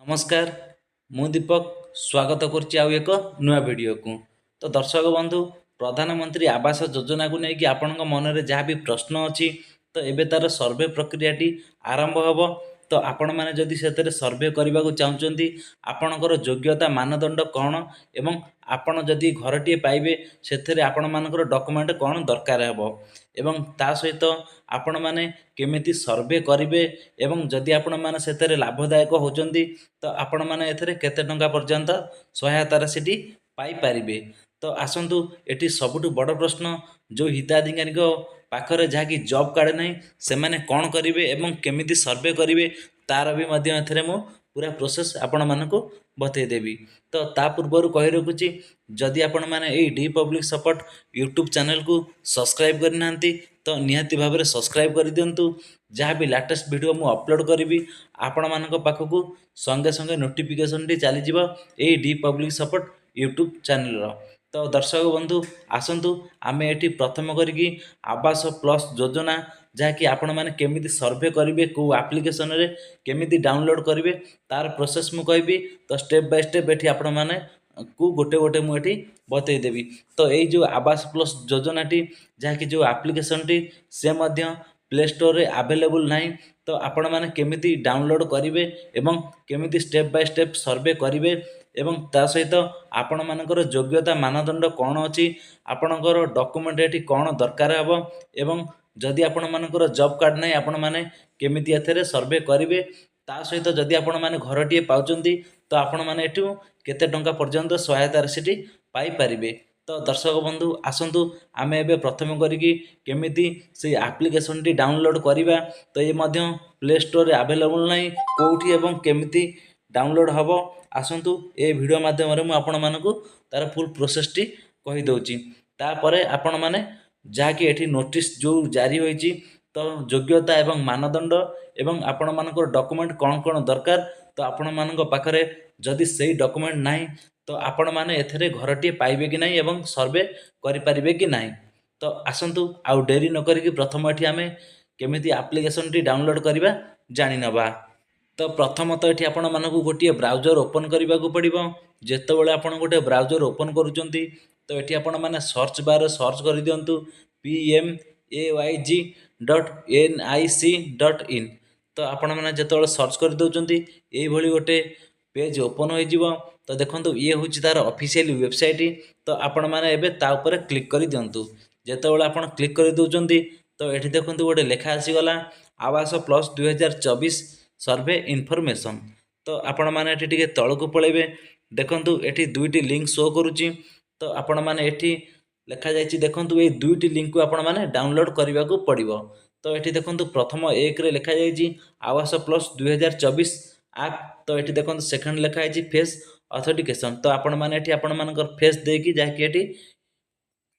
नमस्कार मु दीपक स्वागत करुच्ची आउ एक नुआ वीडियो को। तो दर्शक बंधु प्रधानमंत्री आवास योजना को लेकिन आपण मन में जहाँ भी प्रश्न अच्छी तो एबे तार सर्वे प्रक्रियाटी आरंभ हम। तो आपण मैंने जदि से सर्वे करने को चाहते आपणकर योग्यता मानदंड कौन एवं आपण जदि घरटीए पाइबे से आपण मानकर डॉक्यूमेंट कौन दरकार हे एवं ता सहित आपण मैंने केमिति सर्वे करेंगे एवं जदि आपण मैंने से लाभदायक होचंदी तो आपण मैंने एथरे केते टंका पर्यंत सहायता राशि पाइपारे। तो आसतु एटी सबुठ बड़ प्रश्न जो हिताधिकारी पाखरे जहाँकि जॉब कार्ड नहीं से मैंने कौन करेंगे एवं केमिति सर्वे करेंगे तार भी मध्य एथरे मु पूरा प्रोसेस आपण मानक बतईदेवी। तो ता पूर्वर कही रखुची जदि आपण मैंने यही D public support YouTube channel को सब्सक्राइब करना तो निहाती भाव में सब्सक्राइब कर दिंतु। जहाँ भी लेटेस्ट वीडियो मु अपलोड करी आपण मानक पाखक संगे संगे नोटिफिकेशन टी चलीज यही D public support YouTube channel. तो दर्शक बंधु आसतु आम ये प्रथम करी आवास प्लस योजना जहाँकि आपण मैंने केमिति सर्वे करेंगे को आप्लिकेसन रे केमिति डाउनलोड करेंगे तार प्रोसेस मु कहबी। तो स्टेप बाय स्टेप ये आपण मैंने को गोटे गोटे मुझे बतईदेवी। तो यही जो आवास प्लस योजनाटी जहाँकि जो आप्लिकेसन टी से मध्य प्ले स्टोर रे अवेलेबल नहीं। तो आपण मैंने केमिति डाउनलोड करेंगे एवं केमिति स्टेप बाय स्टेप सर्वे करेंगे एवं ता सहित आपण मानकर योग्यता मानदंड कौन अच्छी आपणकर डॉक्यूमेंट ये कौन दरकार हे एवं जदि आपण मानकर जॉब कार्ड नहीं आपण मैंने केमिति एथरे सर्वे करेंगे ता सहित जदि आपण मैंने घरटीए पाउचंती तो आपण मैंने एठू केते टंका पर्यंत सहायता राशि पाइपारे। तो दर्शक बंधु आसतु आम एबे प्रथम करिकी केमिति से एप्लिकेशन टी डाउनलोड करिबा। तो ये मध्य प्ले स्टोर रे अवेलेबल नहीं कोठी एवं केमिति डाउनलोड हम आसतु ए वीडियो माध्यम मु आपण मानकु तार फुल प्रोसेस टी कहि दउची। तापरे आपण माने जहाँकि एठी नोटिस जो जारी होईची तो योग्यता एवं मानदंड एवं आपण मानकर डॉक्यूमेंट कौन कौन दरकार तो आपण मानक पाखरे जदि सही डॉक्यूमेंट नहीं तो आपण माने एथरे घरटीए पाइबे कि नहीं एवं सर्वे करें कि नहीं। तो आसतु आउ डेरी न करिकी प्रथम एठी आमे केमिति एप्लिकेशन टी डाउनलोड करबा जानि नबा। तो प्रथमतः ये आपण मानक गोटे ब्राउजर ओपन करने को पड़ो। जितेबाला आपण गोटे ब्राउजर ओपन करुँच तो ये आपण मैंने सर्च बार सर्च कर दिंतु PMAYG.nic.in। तो आपण मैंने जिते सर्च कर दौरान ये गोटे पेज ओपन हो। तो देखो ये हूँ तार ऑफिशियल वेबसाइट। तो आपण मैंने एबे ता ऊपर क्लिक कर दिंतु। जितेबाला आपण क्लिक कर दौरान तो ये देखो गोटे लेखा आसीगला आवास प्लस 2024 सर्वे इनफॉरमेशन। तो आपण मैंने ये तलू पलैबे देखु ये दुईटी लिंक शो करुच्ची। तो आपण मैंने ये लिखा जाइए देखो ये दुईटी लिंक को आपण मैंने डाउनलोड करने को पड़ो। तो ये देखो प्रथम एक रे लिखा जाइए आवास प्लस 2024 ऐप। तो ये देखो सेकंड लिखा है फेस ऑथेंटिकेशन। तो आपण मैंने आपण मानकर फेस देकी जहाँकि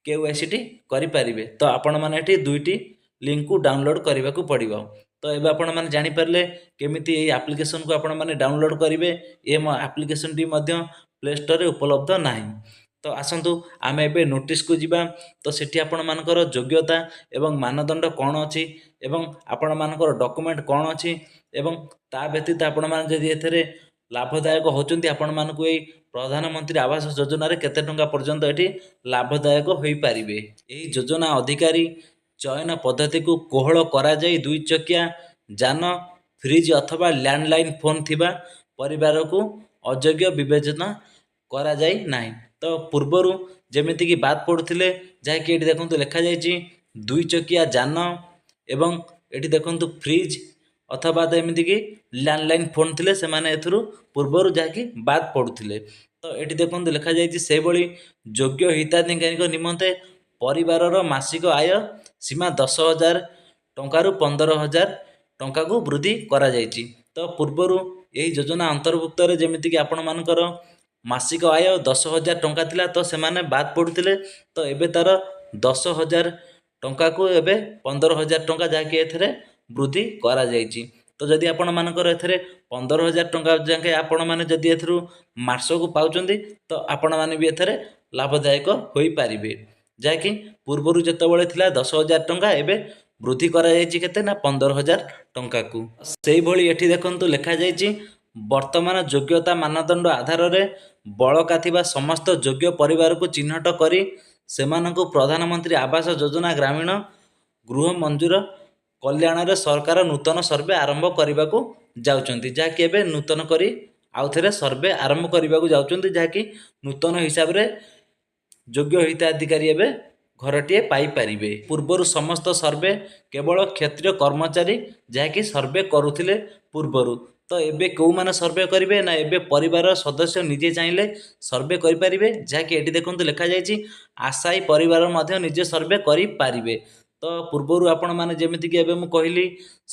KYC करें। तो आपण मैंने ये दुईटी लिंक को डाउनलोड करने को पड़ो। तो ये आपण मैंने जानीपारे केमिति ये एप्लिकेशन को आपण मैंने डाउनलोड करेंगे। ये एप्लिकेशन टी प्ले स्टोर रे उपलब्ध नहीं। तो आसतु आम ए नोटिस को जीवा। तो सेठी आपण मानकर योग्यता एवं मानदंड कौन अच्छी एवं आपण मानकर डॉक्यूमेंट कौन अच्छी एवं ता व्यतीत आपण माने जदि एथरे लाभदायक होचंती आपण मानकु एई प्रधानमंत्री आवास योजना रे केते टंका पर्यंत एठी लाभदायक होई पारिबे। एही योजना अधिकारी चयन पद्धति को कोहल करा जाई दुई चकिया जान फ्रिज अथवा लैंडलाइन फोन थिबा परिवार को अयोग्य विवेचना करा जाई नाही। तो पूर्वर जेमिति कि बात पड़ुथिले जहाँकि ये देखो लिखा जाइए दुई चकिया जान एवं ये देखो फ्रिज अथवा एमती कि लैंडलाइन फोन थे से पूर्वर जहाँकि बात पड़ुथिले। तो ये देखो लिखा जाइए से भली योग्य हिताधिकारी निमंते परिवार मासिक आय सीमा 10,000 टंकारु 15,000 टंका को वृद्धि करा जाइछि। तो पूर्वर यही योजना अंतर्भुक्त जमीती कि आपण मानकर मासिक आय 10,000 टंका थिला तो से माने बात पड़ुथिले। तो एबे तार 10,000 टंका को एबे 15,000 टंका जहाँकि एथरे वृद्धि करा जाइछि। तो जदि आपण मानकर एथरे 15,000 टंका जाके आपण माने जदि एथरु मासको पाउचंदी तो आपण माने भी एथरे लाभदायक होई पारिबे। जहाँकि पूर्वर जेतेबेले थिला 10,000 टंका एबे वृद्धि करा जाइछि केते ना 15,000 टंका को। सेही भली एठी देखंतु लिखा जाइछि ବର୍ତ୍ତମାନ ଯୋଗ୍ୟତା ମାନଦଣ୍ଡ ଆଧାରରେ ବଳକା ଥିବା ସମସ୍ତ ଯୋଗ୍ୟ ପରିବାରକୁ ଚିହ୍ନଟ କରି ସେମାନଙ୍କୁ ପ୍ରଧାନମନ୍ତ୍ରୀ ଆବାସ ଯୋଜନା ଗ୍ରାମୀଣ ଗୃହ ମଞ୍ଜୁର କଲ୍ୟାଣରେ ସରକାର ନୂତନ ସର୍ଭେ ଆରମ୍ଭ କରିବାକୁ ଯାଉଛନ୍ତି, ଯାହାକି ଏବେ ନୂତନ କରି ଆଉଥରେ ସର୍ଭେ ଆରମ୍ଭ କରିବାକୁ ଯାଉଛନ୍ତି, ଯାହାକି ନୂତନ ହିସାବରେ ଯୋଗ୍ୟ ହିତାଧିକାରୀ ଏବେ ଘରଟିଏ ପାଇପାରିବେ। ପୂର୍ବରୁ ସମସ୍ତ ସର୍ଭେ କେବଳ କ୍ଷେତ୍ରୀୟ କର୍ମଚାରୀ ଯାହାକି ସର୍ଭେ କରୁଥିଲେ ପୂର୍ବରୁ, ତ ଏବେ କେଉଁମାନେ ସର୍ଭେ କରିବେ ନା ଏବେ ପରିବାର ସଦସ୍ୟ ନିଜେ ଚାହିଁଲେ ସର୍ଭେ କରିପାରିବେ, ଯାହାକି ଏଠି ଦେଖନ୍ତୁ ଲେଖାଯାଇଛି ଆଶାୟୀ ପରିବାର ମଧ୍ୟ ନିଜେ ସର୍ଭେ କରିପାରିବେ। ତ ପୂର୍ବରୁ ଆପଣମାନେ ଯେମିତିକି ଏବେ ମୁଁ କହିଲି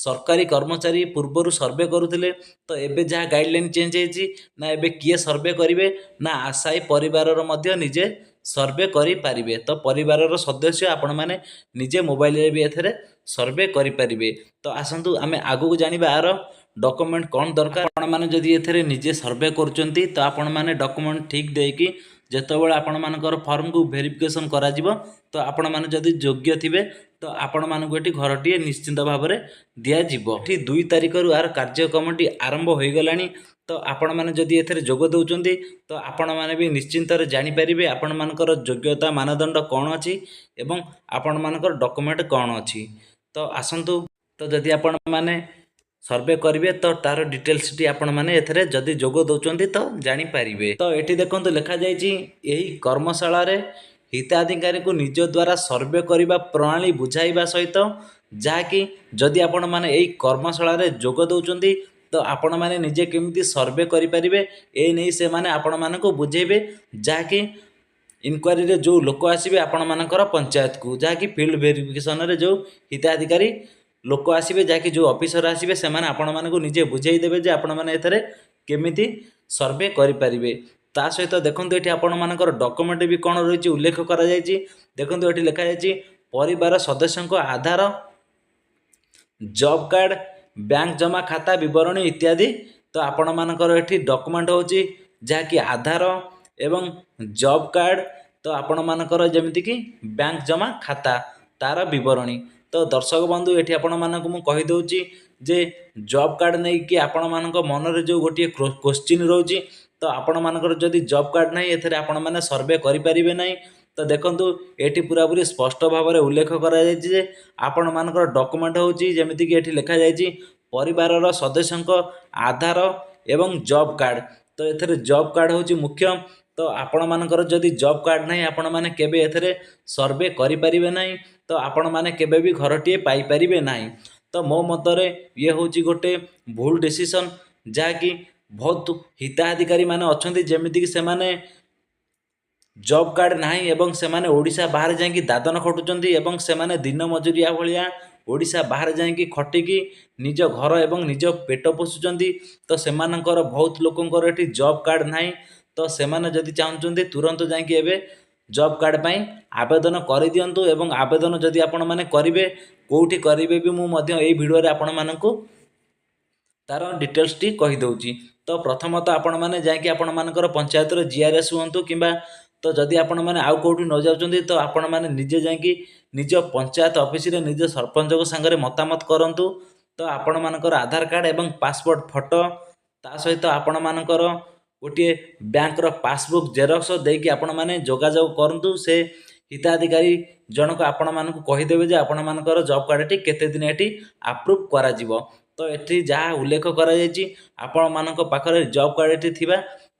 ସରକାରୀ କର୍ମଚାରୀ ପୂର୍ବରୁ ସର୍ଭେ କରୁଥିଲେ, ତ ଏବେ ଯାହା ଗାଇଡ଼ଲାଇନ୍ ଚେଞ୍ଜ ହେଇଛି ନା ଏବେ କିଏ ସର୍ଭେ କରିବେ ନା ଆଶାୟୀ ପରିବାରର ମଧ୍ୟ ନିଜେ ସର୍ଭେ କରିପାରିବେ। ତ ପରିବାରର ସଦସ୍ୟ ଆପଣମାନେ ନିଜେ ମୋବାଇଲରେ ବି ଏଥିରେ ସର୍ଭେ କରିପାରିବେ। ତ ଆସନ୍ତୁ ଆମେ ଆଗକୁ ଜାଣିବା ଆର ଡକୁମେଣ୍ଟ କ'ଣ ଦରକାର। ଆପଣମାନେ ଯଦି ଏଥିରେ ନିଜେ ସର୍ଭେ କରୁଛନ୍ତି ତ ଆପଣମାନେ ଡକୁମେଣ୍ଟ ଠିକ୍ ଦେଇକି ଯେତେବେଳେ ଆପଣମାନଙ୍କର ଫର୍ମକୁ ଭେରିଫିକେସନ୍ କରାଯିବ ତ ଆପଣମାନେ ଯଦି ଯୋଗ୍ୟ ଥିବେ ତ ଆପଣମାନଙ୍କୁ ଏଠି ଘରଟିଏ ନିଶ୍ଚିନ୍ତ ଭାବରେ ଦିଆଯିବ। ଏଠି 2 ତାରିଖରୁ ଆର କାର୍ଯ୍ୟକ୍ରମଟି ଆରମ୍ଭ ହୋଇଗଲାଣି। ତ ଆପଣମାନେ ଯଦି ଏଥିରେ ଯୋଗ ଦେଉଛନ୍ତି ତ ଆପଣମାନେ ବି ନିଶ୍ଚିନ୍ତରେ ଜାଣିପାରିବେ ଆପଣମାନଙ୍କର ଯୋଗ୍ୟତା ମାନଦଣ୍ଡ କ'ଣ ଅଛି ଏବଂ ଆପଣମାନଙ୍କର ଡକୁମେଣ୍ଟ କ'ଣ ଅଛି। ତ ଆସନ୍ତୁ, ତ ଯଦି ଆପଣମାନେ ସର୍ଭେ କରିବେ ତ ତାର ଡିଟେଲ୍ସଟି ଆପଣମାନେ ଏଥିରେ ଯଦି ଯୋଗ ଦେଉଛନ୍ତି ତ ଜାଣିପାରିବେ। ତ ଏଠି ଦେଖନ୍ତୁ ଲେଖାଯାଇଛି ଏହି କର୍ମଶାଳାରେ ହିତାଧିକାରୀଙ୍କୁ ନିଜ ଦ୍ୱାରା ସର୍ଭେ କରିବା ପ୍ରଣାଳୀ ବୁଝାଇବା ସହିତ ଯାହାକି ଯଦି ଆପଣମାନେ ଏହି କର୍ମଶାଳାରେ ଯୋଗ ଦେଉଛନ୍ତି ତ ଆପଣମାନେ ନିଜେ କେମିତି ସର୍ଭେ କରିପାରିବେ ଏ ନେଇ ସେମାନେ ଆପଣମାନଙ୍କୁ ବୁଝେଇବେ, ଯାହାକି ଇନକ୍ୱାରିରେ ଯେଉଁ ଲୋକ ଆସିବେ ଆପଣମାନଙ୍କର ପଞ୍ଚାୟତକୁ, ଯାହାକି ଫିଲ୍ଡ ଭେରିଫିକେସନରେ ଯେଉଁ ହିତାଧିକାରୀ ଲୋକ ଆସିବେ, ଯାହାକି ଯେଉଁ ଅଫିସର ଆସିବେ ସେମାନେ ଆପଣମାନଙ୍କୁ ନିଜେ ବୁଝେଇ ଦେବେ ଯେ ଆପଣମାନେ ଏଥିରେ କେମିତି ସର୍ଭେ କରିପାରିବେ। ତା ସହିତ ଦେଖନ୍ତୁ ଏଠି ଆପଣମାନଙ୍କର ଡକୁମେଣ୍ଟ ବି କ'ଣ ରହିଛି ଉଲ୍ଲେଖ କରାଯାଇଛି। ଦେଖନ୍ତୁ ଏଠି ଲେଖାଯାଇଛି ପରିବାର ସଦସ୍ୟଙ୍କ ଆଧାର, ଜବ୍ କାର୍ଡ଼, ବ୍ୟାଙ୍କ ଜମା ଖାତା ବିବରଣୀ ଇତ୍ୟାଦି। ତ ଆପଣମାନଙ୍କର ଏଠି ଡକୁମେଣ୍ଟ ହେଉଛି ଯାହାକି ଆଧାର ଏବଂ ଜବ୍ କାର୍ଡ଼, ତ ଆପଣମାନଙ୍କର ଯେମିତିକି ବ୍ୟାଙ୍କ ଜମା ଖାତା ତାର ବିବରଣୀ। ତ ଦର୍ଶକ ବନ୍ଧୁ ଏଠି ଆପଣମାନଙ୍କୁ ମୁଁ କହିଦେଉଛି ଯେ ଜବ୍ କାର୍ଡ଼ ନେଇକି ଆପଣମାନଙ୍କ ମନରେ ଯେଉଁ ଗୋଟିଏ କୋଶ୍ଚିନ୍ ରହୁଛି, ତ ଆପଣମାନଙ୍କର ଯଦି ଜବ୍ କାର୍ଡ଼ ନାହିଁ ଏଥିରେ ଆପଣମାନେ ସର୍ଭେ କରିପାରିବେ ନାହିଁ। ତ ଦେଖନ୍ତୁ ଏଠି ପୁରାପୁରି ସ୍ପଷ୍ଟ ଭାବରେ ଉଲ୍ଲେଖ କରାଯାଇଛି ଯେ ଆପଣମାନଙ୍କର ଡକୁମେଣ୍ଟ ହେଉଛି ଯେମିତିକି ଏଠି ଲେଖାଯାଇଛି ପରିବାରର ସଦସ୍ୟଙ୍କ ଆଧାର ଏବଂ ଜବ୍ କାର୍ଡ଼। ତ ଏଥିରେ ଜବ୍ କାର୍ଡ଼ ହେଉଛି ମୁଖ୍ୟ। ତ ଆପଣମାନଙ୍କର ଯଦି ଜବ୍ କାର୍ଡ଼ ନାହିଁ ଆପଣମାନେ କେବେ ଏଥିରେ ସର୍ଭେ କରିପାରିବେ ନାହିଁ, ତ ଆପଣମାନେ କେବେ ବି ଘରଟିଏ ପାଇପାରିବେ ନାହିଁ। ତ ମୋ ମତରେ ଇଏ ହେଉଛି ଗୋଟେ ଭୁଲ ଡିସିସନ୍, ଯାହାକି ବହୁତ ହିତାଧିକାରୀ ମାନେ ଅଛନ୍ତି ଯେମିତିକି ସେମାନେ ଜବ୍ କାର୍ଡ଼ ନାହିଁ ଏବଂ ସେମାନେ ଓଡ଼ିଶା ବାହାରେ ଯାଇକି ଦାଦନ ଖଟୁଛନ୍ତି ଏବଂ ସେମାନେ ଦିନ ମଜୁରିଆ ଭଳିଆ ଓଡ଼ିଶା ବାହାରେ ଯାଇକି ଖଟିକି ନିଜ ଘର ଏବଂ ନିଜ ପେଟ ପୋଷୁଛନ୍ତି। ତ ସେମାନଙ୍କର ବହୁତ ଲୋକଙ୍କର ଏଠି ଜବ୍ କାର୍ଡ଼ ନାହିଁ। ତ ସେମାନେ ଯଦି ଚାହୁଁଛନ୍ତି ତୁରନ୍ତ ଯାଇକି ଏବେ ଜବ୍ କାର୍ଡ଼ ପାଇଁ ଆବେଦନ କରିଦିଅନ୍ତୁ ଏବଂ ଆବେଦନ ଯଦି ଆପଣମାନେ କରିବେ କେଉଁଠି କରିବେ ବି ମୁଁ ମଧ୍ୟ ଏଇ ଭିଡ଼ିଓରେ ଆପଣମାନଙ୍କୁ ତାର ଡିଟେଲ୍ସଟି କହିଦେଉଛି। ତ ପ୍ରଥମତଃ ଆପଣମାନେ ଯାଇକି ଆପଣମାନଙ୍କର ପଞ୍ଚାୟତର GRS ହୁଅନ୍ତୁ କିମ୍ବା ତ ଯଦି ଆପଣମାନେ ଆଉ କେଉଁଠି ନ ଯାଉଛନ୍ତି ତ ଆପଣମାନେ ନିଜେ ଯାଇକି ନିଜ ପଞ୍ଚାୟତ ଅଫିସରେ ନିଜ ସରପଞ୍ଚଙ୍କ ସାଙ୍ଗରେ ମତାମତ କରନ୍ତୁ। ତ ଆପଣମାନଙ୍କର ଆଧାର କାର୍ଡ଼ ଏବଂ ପାସପୋର୍ଟ ଫଟୋ ତା ସହିତ ଆପଣମାନଙ୍କର ଗୋଟିଏ ବ୍ୟାଙ୍କର ପାସବୁକ୍ ଜେରକ୍ସ ଦେଇକି ଆପଣମାନେ ଯୋଗାଯୋଗ କରନ୍ତୁ। ସେ ହିତାଧିକାରୀ ଜଣକ ଆପଣମାନଙ୍କୁ କହିଦେବେ ଯେ ଆପଣମାନଙ୍କର ଜବ୍ କାର୍ଡ଼ଟି କେତେ ଦିନ ଏଠି ଆପ୍ରୁଭ୍ କରାଯିବ। ତ ଏଠି ଯାହା ଉଲ୍ଲେଖ କରାଯାଇଛି ଆପଣମାନଙ୍କ ପାଖରେ ଜବ୍ କାର୍ଡ଼ ଏଠି ଥିବା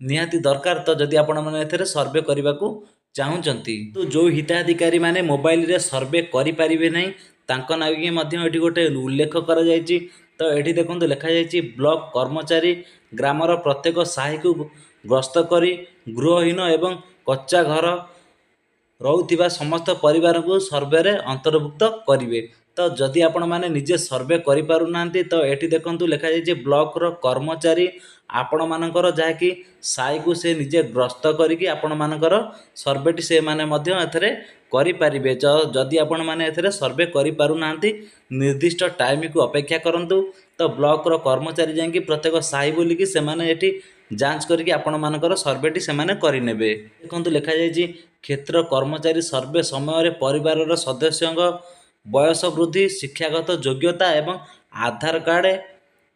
ନିହାତି ଦରକାର। ତ ଯଦି ଆପଣମାନେ ଏଥିରେ ସର୍ଭେ କରିବାକୁ ଚାହୁଁଛନ୍ତି, ତ ଯେଉଁ ହିତାଧିକାରୀ ମାନେ ମୋବାଇଲରେ ସର୍ଭେ କରିପାରିବେ ନାହିଁ ତାଙ୍କ ନାଗି ମଧ୍ୟ ଏଠି ଗୋଟେ ଉଲ୍ଲେଖ କରାଯାଇଛି। ତ ଏଠି ଦେଖନ୍ତୁ ଲେଖାଯାଇଛି ବ୍ଲକ କର୍ମଚାରୀ ଗ୍ରାମର ପ୍ରତ୍ୟେକ ସାହିକୁ ଗସ୍ତ କରି ଗୃହହୀନ ଏବଂ କଚ୍ଚା ଘର ରହୁଥିବା ସମସ୍ତ ପରିବାରଙ୍କୁ ସର୍ଭେରେ ଅନ୍ତର୍ଭୁକ୍ତ କରିବେ। ତ ଯଦି ଆପଣମାନେ ନିଜେ ସର୍ଭେ କରିପାରୁନାହାନ୍ତି ତ ଏଠି ଦେଖନ୍ତୁ ଲେଖାଯାଇଛି ବ୍ଲକର କର୍ମଚାରୀ ଆପଣମାନଙ୍କର ଯାହାକି ସାହିକୁ ସେ ନିଜେ ଗ୍ରସ୍ତ କରିକି ଆପଣମାନଙ୍କର ସର୍ଭେଟି ସେମାନେ ମଧ୍ୟ ଏଥିରେ କରିପାରିବେ। ଯଦି ଆପଣମାନେ ଏଥିରେ ସର୍ଭେ କରିପାରୁନାହାନ୍ତି ନିର୍ଦ୍ଦିଷ୍ଟ ଟାଇମକୁ ଅପେକ୍ଷା କରନ୍ତୁ। ତ ବ୍ଲକର କର୍ମଚାରୀ ଯାଇକି ପ୍ରତ୍ୟେକ ସାହି ବୁଲିକି ସେମାନେ ଏଠି ଯାଞ୍ଚ କରିକି ଆପଣମାନଙ୍କର ସର୍ଭେଟି ସେମାନେ କରିନେବେ। ଦେଖନ୍ତୁ ଲେଖାଯାଇଛି କ୍ଷେତ୍ର କର୍ମଚାରୀ ସର୍ଭେ ସମୟରେ ପରିବାରର ସଦସ୍ୟଙ୍କ ବୟସ ବୃଦ୍ଧି, ଶିକ୍ଷାଗତ ଯୋଗ୍ୟତା ଏବଂ Aadhaar card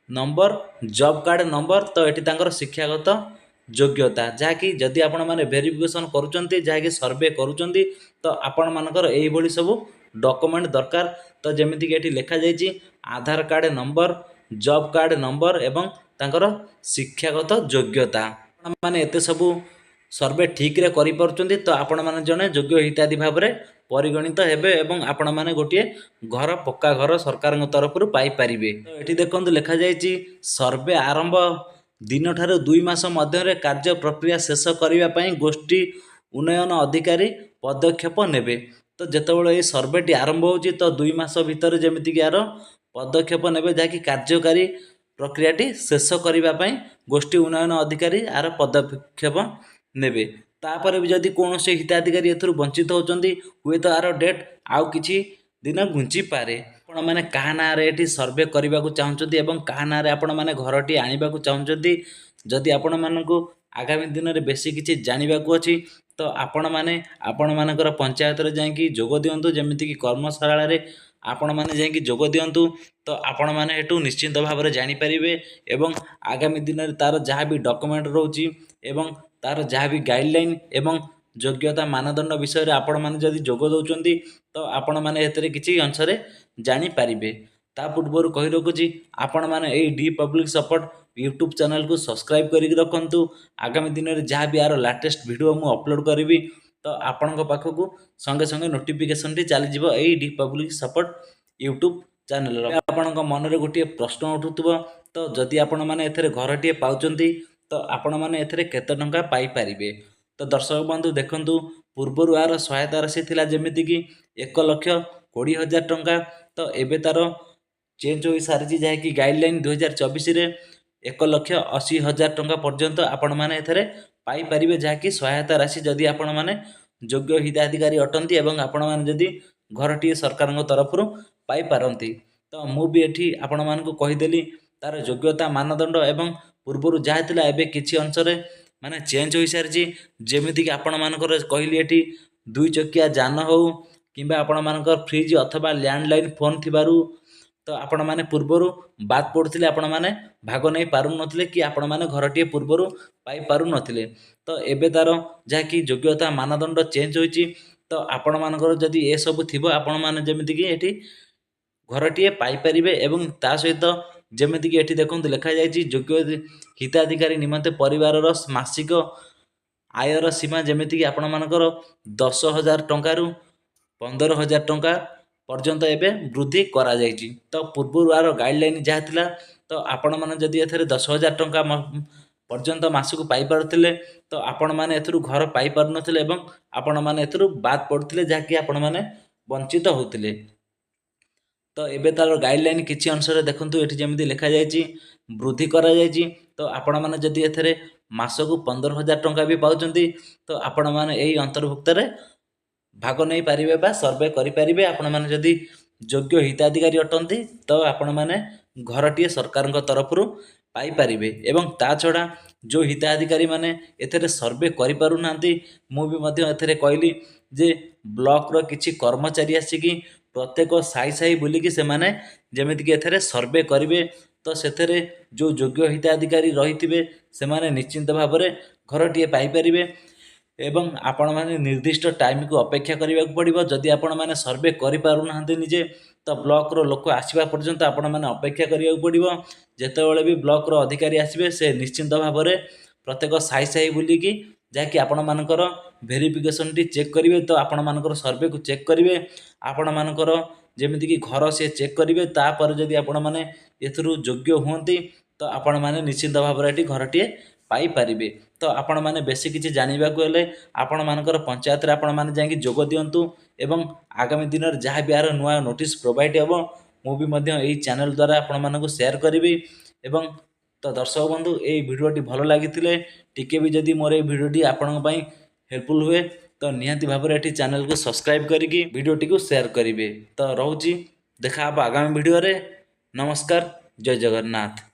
number job card number तो ये शिक्षागत योग्यता जहाँकि जदि आपण मैंने भेरिफिकेसन करुँच जहाँकि सर्वे करुँच तो आपण मानकर यही सब डॉक्यूमेंट दरकार। तो जमीक ये लिखा जाइए Aadhaar card number job card number एवं तांकर शिक्षागत योग्यता माने एते सबू सर्वे ठीक रे करि परचंती तो आपण माने जने योग्य हिताधि भाव में परिगणित हेबे एवं आपण माने गोटे घर पक्का घर सरकार तरफ पाई पारिबे। तो एठी देखंतु लिखा जाइए सर्वे आरंभ दिन ठारू 2 मास मध्य कार्य प्रक्रिया शेष करने पई गोष्ठी उन्नयन अधिकारी पदक्षेप नेबे। तो जेतेबेले ये सर्वेटी आरंभ होची तो 2 मास भितर जेमिति यार पदक्षेप नेबे जाकि कार्यकारी प्रक्रियाटी शेष करने पई गोष्ठी उन्नयन अधिकारी यार पदक्षेप नेबे। तापर भी जदि कौन से हिताधिकारी एथुर वंचित होचंती हुए तो आर डेट आउ किछि दिन घुंची पारे। आपण माने काहा ना रे एठी सर्वे करबा को चाहुचंती एवं काहा ना रे आपण माने घरटी आनिबा को चाहुचंती जदि आपण मानकु आगामी दिन रे बेसी किछि जानिबा को अछि तो आपण मानकर पंचायत रे जाई जोग दियंतु जेमिति कि कर्मशाला रे आपण माने जाई जोग दियंतु तो आपण माने हेतु निश्चित भाव में जानि परिबे एवं आगामी दिन रे तार जहाँ भी डॉक्यूमेंट रहउची एवं तार जहाँ भी गाइडलाइन एवं योग्यता मानदंड विषय रे आपण माने जदि जोग दउचंती तो आपण माने एतरे किछि अंश रे जानि परिबे। ता पूर्व कहि रखुची आपण माने एई D public support YouTube channel को सब्सक्राइब करिक रखंतु। आगामी दिन में जहाँ भी यार लाटेस्ट वीडियो मु अपलोड करी तो आपण पाखक संगे संगे नोटिफिकेशन टी चली जीवो एई D public support YouTube channel. आपण मन में गोटे प्रश्न उठुव तो जदि आपण माने एथरे घरटीए पाउचंती तो आपण माने एथरे केते टंका पाई परिबे। तो दर्शक बंधु देखंतु पूर्वर यार सहायता राशि थिला जेमिति कि 1,20,000 टंका तो एबे तार चेंज हो सारी जहाँ कि गाइडलाइन 2024 रे 1,80,000 टंका पर्यंत आपण माने एथरे पाई परिबे जहाँकि सहायता राशि जदि आपण माने योग्य हिताधिकारी अटंती एवं आपण माने जदि घरटीए सरकार तरफ पाई पारंती। तो मु भी एठी आपण मानकु कहिदेली तार योग्यता मानदंड एवं पूर्वर जहाँ थिला एबे किछि अंश रे माने चेंज हो सारी जेमिति कि आपण मानकर कहली एठी 2 चकिया जान हो किंबा आपण मानकर फ्रिज अथवा लैंडलाइन फोन थिबारु तो आपण माने पूर्वर बात पड़ते आपण माने भाग नहीं पारु नथिले कि आपण माने घरटीए पूर्वर पाई पारु नथिले। तो एबे तार जहाँ कि योग्यता मानदंड चेंज होइची तो आपण मानकर जदि ए सब थिबो आपण माने जेमिति कि एठी घरटीए पाई परिबे एवं ता सहित जेमिति कि एठी देखंतु लिखा जायछि योग्य हिताधिकारी निमंते परिवार मासिक आयर सीमा जेमिति कि आपण मानकर 10,000 टंकारु 15,000 टंका पर्यंत एबे वृद्धि करा जायछि। तो पूर्वर आर गाइडलाइन जहाँ थिला तो आपण माने जदि एथरे 10,000 टंका पर्यंत मासक पाई पारुथिले तो आपण माने एथरु घर पाई पारु नथिले एवं आपण माने एथरु बात पड़थिले जहाँ कि आपण माने वंचित होतिले। तो एबे तार गाइडलाइन किछि अंश रे देखंतु एठी जेमिति लिखा जायछि वृद्धि करा जायछि। तो आपण माने जदि एथरे मासक 15,000 टंका भी पाउचंती तो आपण माने एही अंतर्भुक्त रे भाग नहीं पारिबे बा सर्वे करि पारिबे। आपण माने जदि योग्य हिताधिकारी अटंती तो आपण माने घरटीए सरकार तरफ पाई पारिबे एवं ता छड़ा जो हिताधिकारी माने एथरे सर्वे करि पारु नांती मु भी मध्य एथरे कहली जे ब्लॉक रो किछि कर्मचारी आसिकी प्रत्येक साई साई बुलिकी से माने जेमिति कि एथरे सर्वे करिवे तो सेथरे जो योग्य हिताधिकारी रहिथिबे से माने निश्चित भाव में घरटीए पाई पारिबे एवं आपण माने निर्दिष्ट टाइम को अपेक्षा करने को पड़ो। जदि आपण माने सर्वे करि पारु नाहंते निजे तो ब्लॉक रो लोक आसीबा पर्यंत आपण माने अपेक्षा करने को पड़ो। जेतेबेले भी ब्लॉक रो अधिकारी आसीबे से निश्चित भाव में प्रत्येक साई साई बुलिकी जहाँकि आपण मानकर भेरिफिकेशन टी चेक करिवे तो आपण मानकर सर्वे को चेक करिवे आपण मानकर जेमिति कि घर से चेक करिवे तापर जदि आपण माने एथरु योग्य हुंती तो आपण माने निश्चित भाव में घरटीए पाई पारिबे। तो आपण माने बेसी किछि जानिबा को हेले आपण मानकर पंचायत रे आपण माने जाई जोग दियंतु एवं आगामी दिन रे जहाँ भी यार नुआ नोटिस प्रोवाइड हेबो मु भी मध्य एही चैनल द्वारा आपण मानकु शेयर करिवि एवं तो दर्शक बंधु एही भिडियोटी भलो लागिथिले टिके भी जदि मोर एही भिडियोटी आपण पई हेल्पफुल हुए तो निहाती भाव में चैनल को सब्सक्राइब करिकी भिडियोटी को शेयर करिवे। तो रहूची देखा आगामी भिडियो रे। नमस्कार, जय जगन्नाथ।